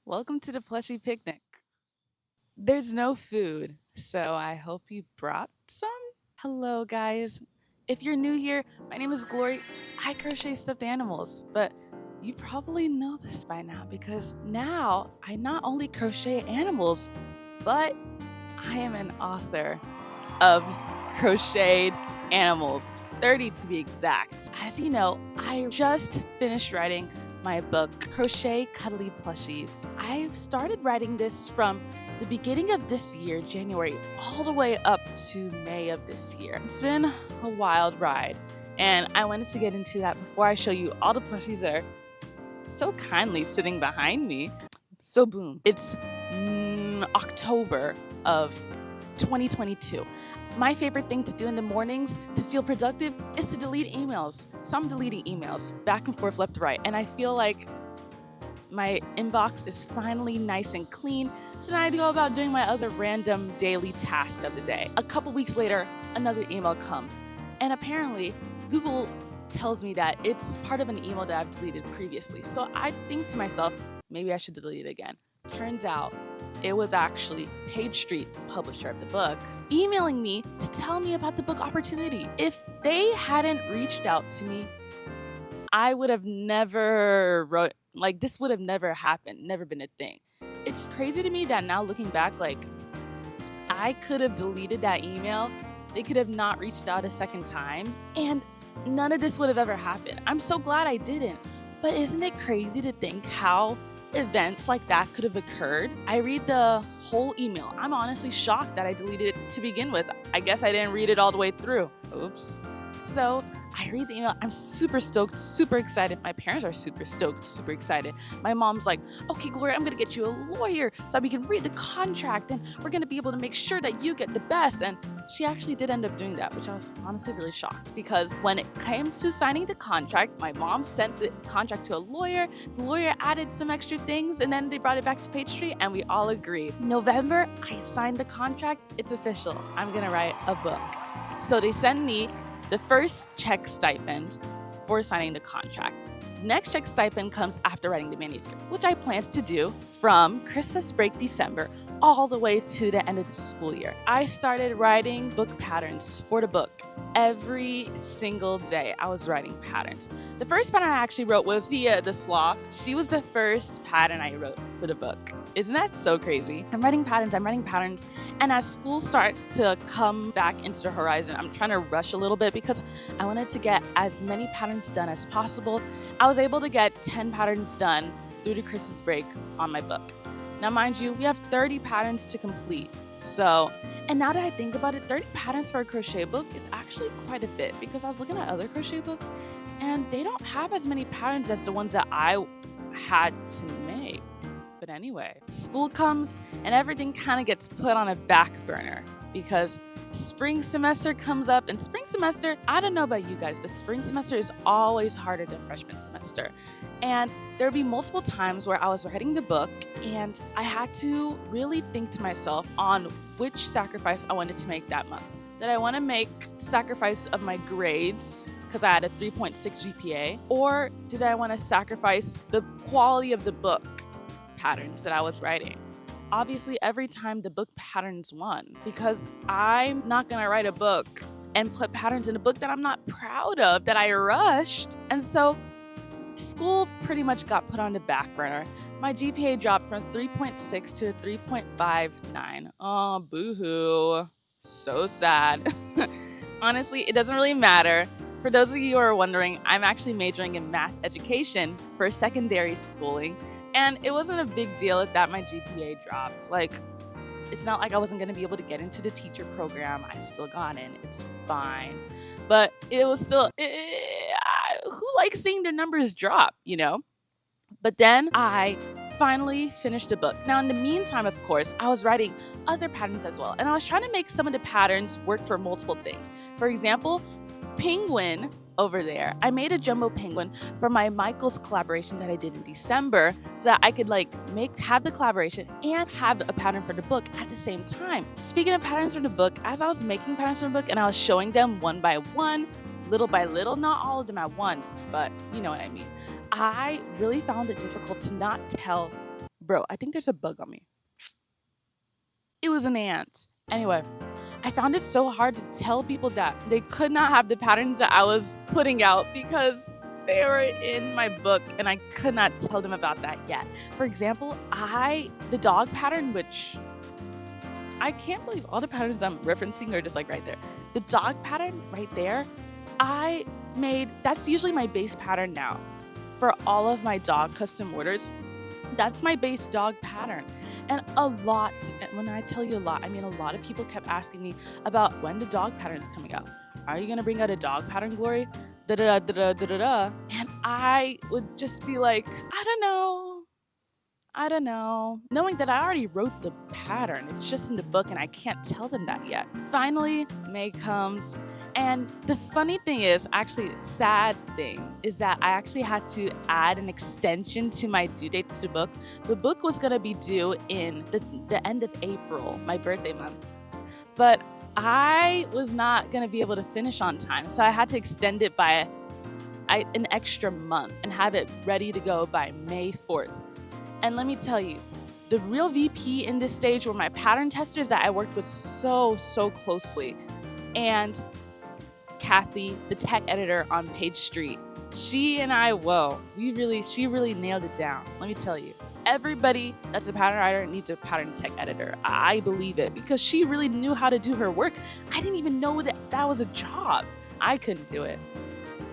Welcome to the Plushie Picnic. There's no food, so I hope you brought some. Hello, guys. If you're new here, my name is Glory. I crochet stuffed animals, but you probably know this by now because now I not only crochet animals, but I am an author of crocheted animals, 30 to be exact. As you know, I just finished writing my book, Crochet Cuddly Plushies. I've started writing this from the beginning of this year, January, all the way up to May of this year. It's been a wild ride, and I wanted to get into that before I show you all the plushies that are so kindly sitting behind me. So boom, it's October of 2022. My favorite thing to do in the mornings to feel productive is to delete emails. So I'm deleting emails back and forth, left to right. And I feel like my inbox is finally nice and clean. So now I go about doing my other random daily task of the day. A couple weeks later, another email comes. And apparently, Google tells me that it's part of an email that I've deleted previously. So I think to myself, maybe I should delete it again. Turns out it was actually Page Street, the publisher of the book, emailing me to tell me about the book opportunity. If they hadn't reached out to me, I would have never wrote, this would have never happened, never been a thing. It's crazy to me that now looking back, I could have deleted that email. They could have not reached out a second time, and none of this would have ever happened. I'm so glad I didn't. But isn't it crazy to think how events like that could have occurred? I read the whole email. I'm honestly shocked that I deleted it to begin with. I guess I didn't read it all the way through. Oops. So I read the email. I'm super stoked, super excited. My parents are super stoked, super excited. My mom's like, okay, Gloria, I'm going to get you a lawyer so we can read the contract and we're going to be able to make sure that you get the best. And she actually did end up doing that, which I was honestly really shocked because when it came to signing the contract, my mom sent the contract to a lawyer. The lawyer added some extra things and then they brought it back to Page Street and we all agreed. November, I signed the contract. It's official. I'm going to write a book. So they send me the first check stipend for signing the contract. Next check stipend comes after writing the manuscript, which I plan to do from Christmas break December all the way to the end of the school year. I started writing book patterns for the book. Every single day I was writing patterns. The first pattern I actually wrote was the sloth. She was the first pattern I wrote for the book. Isn't that so crazy? I'm writing patterns. And as school starts to come back into the horizon, I'm trying to rush a little bit because I wanted to get as many patterns done as possible. I was able to get 10 patterns done through the Christmas break on my book. Now, mind you, we have 30 patterns to complete. And now that I think about it, 30 patterns for a crochet book is actually quite a bit because I was looking at other crochet books and they don't have as many patterns as the ones that I had to make. But anyway, school comes and everything kind of gets put on a back burner because spring semester comes up, and spring semester, I don't know about you guys, but spring semester is always harder than freshman semester. And there'd be multiple times where I was writing the book and I had to really think to myself on which sacrifice I wanted to make that month. Did I want to make sacrifice of my grades because I had a 3.6 GPA, or did I want to sacrifice the quality of the book patterns that I was writing? Obviously, every time the book patterns won because I'm not going to write a book and put patterns in a book that I'm not proud of, that I rushed. And so school pretty much got put on the back burner. My GPA dropped from 3.6 to a 3.59. Oh, boo-hoo. So sad. Honestly, it doesn't really matter. For those of you who are wondering, I'm actually majoring in math education for secondary schooling. And it wasn't a big deal that my GPA dropped. It's not like I wasn't going to be able to get into the teacher program. I still got in. It's fine. But it was still, who likes seeing their numbers drop, you know? But then I finally finished the book. Now, in the meantime, of course, I was writing other patterns as well. And I was trying to make some of the patterns work for multiple things. For example, penguin over there. I made a jumbo penguin for my Michael's collaboration that I did in December so that I could have the collaboration and have a pattern for the book at the same time. Speaking of patterns for the book, as I was making patterns for the book and I was showing them one by one, little by little, not all of them at once, but you know what I mean. I really found it difficult to not tell Bro, I think there's a bug on me. It was an ant. Anyway, I found it so hard to tell people that they could not have the patterns that I was putting out because they were in my book and I could not tell them about that yet. For example, the dog pattern, which I can't believe all the patterns I'm referencing are just like right there. The dog pattern right there, that's usually my base pattern now for all of my dog custom orders. That's my base dog pattern. And when I tell you a lot, I mean a lot of people kept asking me about when the dog pattern is coming out. Are you gonna bring out a dog pattern, Glory? Da-da-da-da-da-da-da. And I would just be like, I don't know. Knowing that I already wrote the pattern, it's just in the book and I can't tell them that yet. Finally, May comes. And the funny thing is, actually sad thing, is that I actually had to add an extension to my due date to the book. The book was gonna be due in the end of April, my birthday month. But I was not gonna be able to finish on time, so I had to extend it by an extra month and have it ready to go by May 4th. And let me tell you, the real VP in this stage were my pattern testers that I worked with so closely. And Kathy, the tech editor on Page Street, she really nailed it down. Let me tell you, everybody that's a pattern writer needs a pattern tech editor. I believe it because she really knew how to do her work. I didn't even know that was a job. I couldn't do it.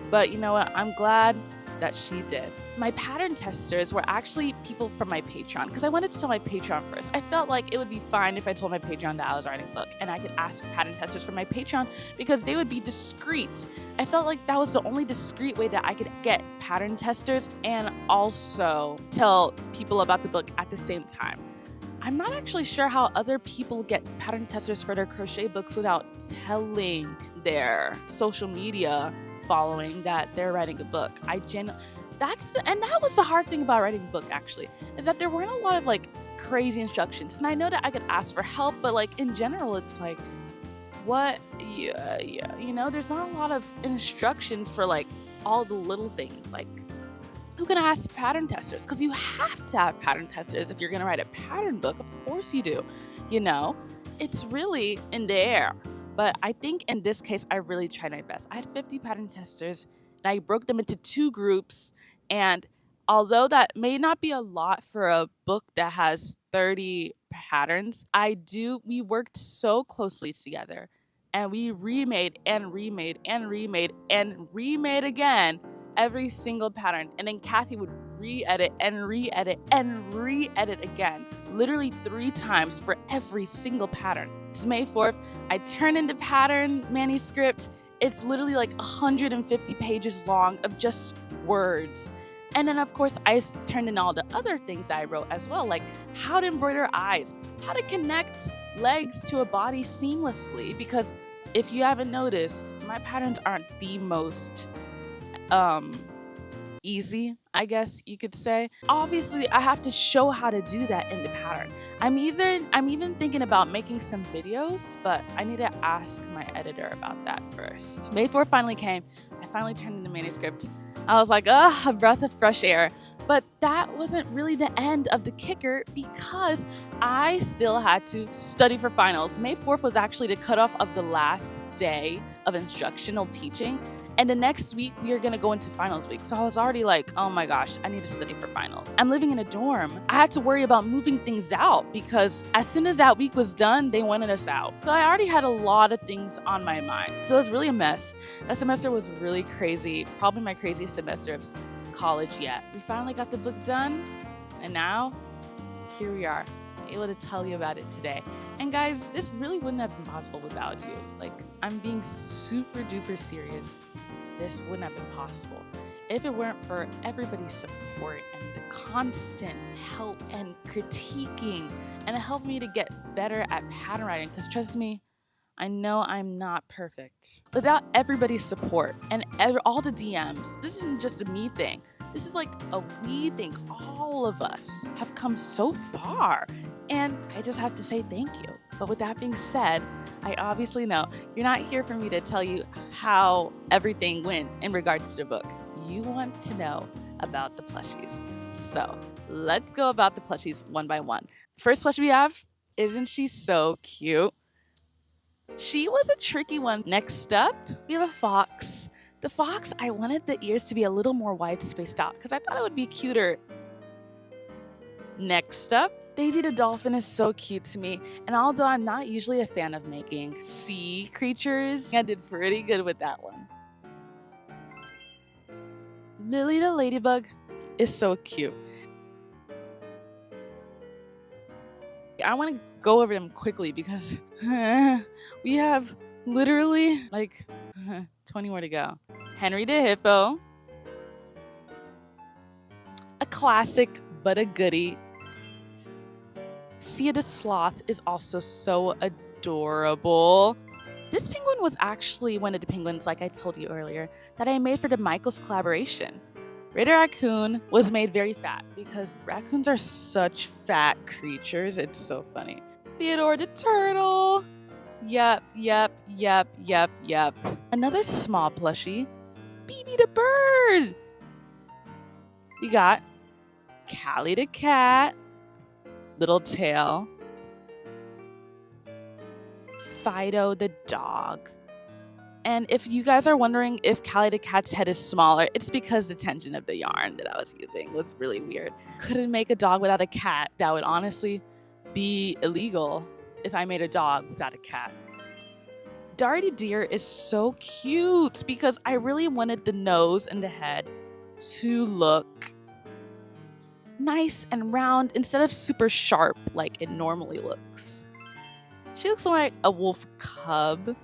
But you know what? I'm glad that she did. My pattern testers were actually people from my Patreon because I wanted to tell my Patreon first. I felt like it would be fine if I told my Patreon that I was writing a book and I could ask pattern testers from my Patreon because they would be discreet. I felt like that was the only discreet way that I could get pattern testers and also tell people about the book at the same time. I'm not actually sure how other people get pattern testers for their crochet books without telling their social media following that they're writing a book. And that was the hard thing about writing a book actually, is that there weren't a lot of like crazy instructions. And I know that I could ask for help, but like in general, it's like, there's not a lot of instructions for like all the little things. Like, who can ask pattern testers? Because you have to have pattern testers if you're gonna write a pattern book. Of course you do. It's really in the air. But I think in this case, I really tried my best. I had 50 pattern testers and I broke them into 2 groups. And although that may not be a lot for a book that has 30 patterns, we worked so closely together and we remade and remade and remade and remade again every single pattern. And then Kathy would re-edit and re-edit and re-edit again, literally 3 times for every single pattern. It's May 4th. I turned in the pattern manuscript. It's literally like 150 pages long of just words. And then of course I turned in all the other things I wrote as well, like how to embroider eyes, how to connect legs to a body seamlessly, because if you haven't noticed, my patterns aren't the most easy, I guess you could say. Obviously, I have to show how to do that in the pattern. I'm even thinking about making some videos, but I need to ask my editor about that first. May 4th finally came. I finally turned in the manuscript. I was like, a breath of fresh air. But that wasn't really the end of the kicker because I still had to study for finals. May 4th was actually the cutoff of the last day of instructional teaching. And the next week, we are going to go into finals week. So I was already like, oh my gosh, I need to study for finals. I'm living in a dorm. I had to worry about moving things out because as soon as that week was done, they wanted us out. So I already had a lot of things on my mind. So it was really a mess. That semester was really crazy. Probably my craziest semester of college yet. We finally got the book done. And now, here we are, able to tell you about it today. And guys, this really wouldn't have been possible without you. Like, I'm being super duper serious. This wouldn't have been possible if it weren't for everybody's support and the constant help and critiquing, and it helped me to get better at pattern writing. Because trust me, I know I'm not perfect. Without everybody's support and all the DMs, this isn't just a me thing. This is like a we thing. All of us have come so far, and I just have to say thank you. But with that being said, I obviously know you're not here for me to tell you how everything went in regards to the book. You want to know about the plushies. So let's go about the plushies one by one. First plushie we have, isn't she so cute? She was a tricky one. Next up, we have a fox. The fox, I wanted the ears to be a little more wide spaced out because I thought it would be cuter. Next up, Daisy the dolphin is so cute to me, and although I'm not usually a fan of making sea creatures, I did pretty good with that one. Lily the ladybug is so cute. I want to go over them quickly because we have literally like 20 more to go. Henry the hippo, a classic but a goodie. Sia the sloth is also so adorable. This penguin was actually one of the penguins, like I told you earlier, that I made for the Michaels collaboration. Raider Raccoon was made very fat because raccoons are such fat creatures. It's so funny. Theodore the turtle. Yep. Another small plushie. BB the bird. We got Callie the cat. Little tail. Fido the dog. And if you guys are wondering if Callie the cat's head is smaller, it's because the tension of the yarn that I was using was really weird. Couldn't make a dog without a cat. That would honestly be illegal if I made a dog without a cat. Darty Deer is so cute because I really wanted the nose and the head to look nice and round instead of super sharp like it normally looks. She looks like a wolf cub,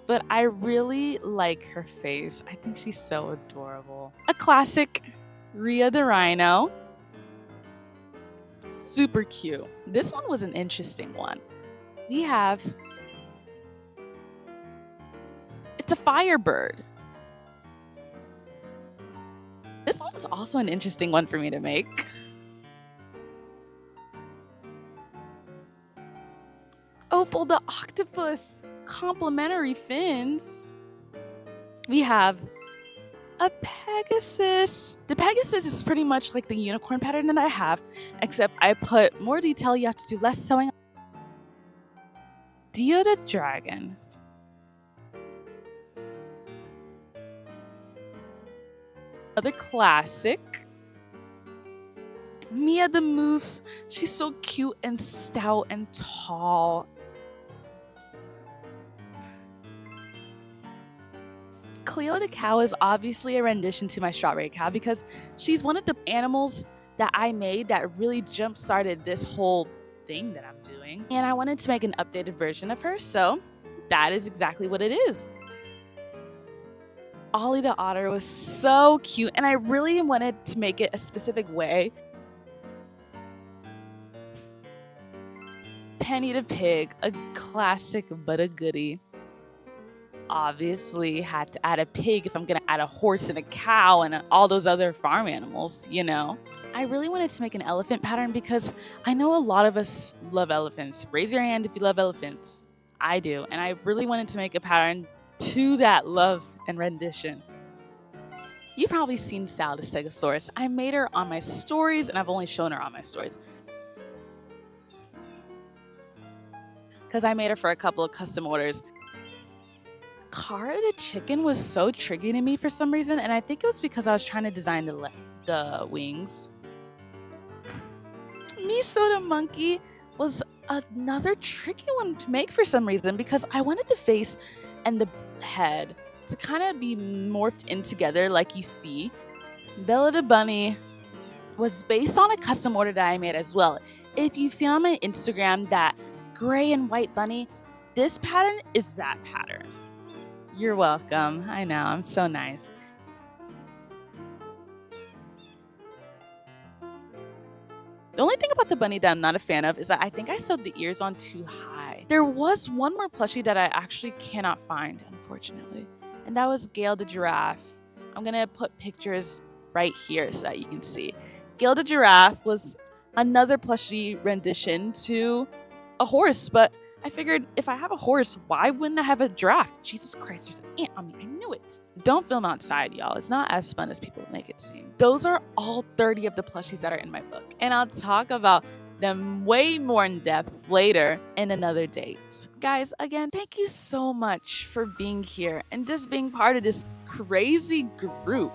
but I really like her face. I think she's so adorable. A classic, Rhea the rhino. Super cute. This one was an interesting one. We have, it's a firebird. This one's also an interesting one for me to make. Opal the octopus, complimentary fins. We have a Pegasus. The Pegasus is pretty much like the unicorn pattern that I have, except I put more detail. You have to do less sewing. Dio the dragon. Another classic. Mia the moose. She's so cute and stout and tall. Cleo the cow is obviously a rendition to my strawberry cow because she's one of the animals that I made that really jump-started this whole thing that I'm doing. And I wanted to make an updated version of her, so that is exactly what it is. Ollie the otter was so cute, and I really wanted to make it a specific way. Penny the pig, a classic but a goodie. Obviously had to add a pig if I'm gonna add a horse and a cow and all those other farm animals, you know. I really wanted to make an elephant pattern because I know a lot of us love elephants. Raise your hand if you love elephants. I do, and I really wanted to make a pattern to that love and rendition. You've probably seen Sal the Stegosaurus. I made her on my stories, and I've only shown her on my stories because I made her for a couple of custom orders. Cara the chicken was so tricky to me for some reason, and I think it was because I was trying to design the wings. Miso the monkey was another tricky one to make for some reason because I wanted the face and the head to kind of be morphed in together like you see. Bella the bunny was based on a custom order that I made as well. If you've seen on my Instagram that gray and white bunny, this pattern is that pattern. You're welcome. I know, I'm so nice. The only thing about the bunny that I'm not a fan of is that I think I sewed the ears on too high. There was one more plushie that I actually cannot find, unfortunately, and that was Gail the giraffe. I'm gonna put pictures right here so that you can see. Gail the giraffe was another plushie rendition to a horse, but I figured if I have a horse, why wouldn't I have a giraffe? Jesus Christ, there's an ant on me. I knew it. wait. Don't film outside, y'all. It's not as fun as people make it seem. Those are all 30 of the plushies that are in my book. And I'll talk about them way more in depth later in another date. Guys, again, thank you so much for being here and just being part of this crazy group.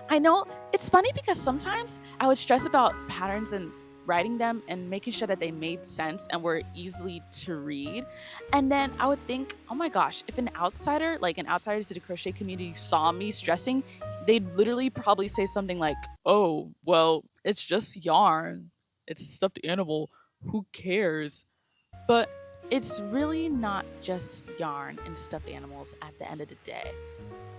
I know it's funny because sometimes I would stress about patterns and writing them and making sure that they made sense and were easily to read. And then I would think, oh my gosh, if an outsider, like an outsider to the crochet community, saw me stressing, they'd literally probably say something like, oh, well, it's just yarn. It's a stuffed animal. Who cares? But it's really not just yarn and stuffed animals at the end of the day.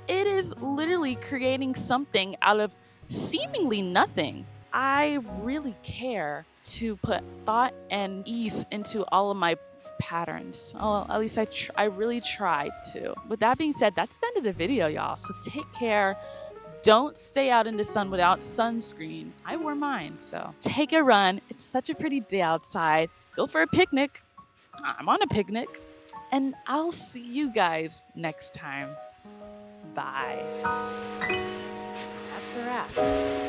It is literally creating something out of seemingly nothing. I really care to put thought and ease into all of my patterns. Well, at least I really tried to. With that being said, that's the end of the video, y'all. So take care. Don't stay out in the sun without sunscreen. I wore mine, so take a run. It's such a pretty day outside. Go for a picnic. I'm on a picnic. And I'll see you guys next time. Bye. That's a wrap.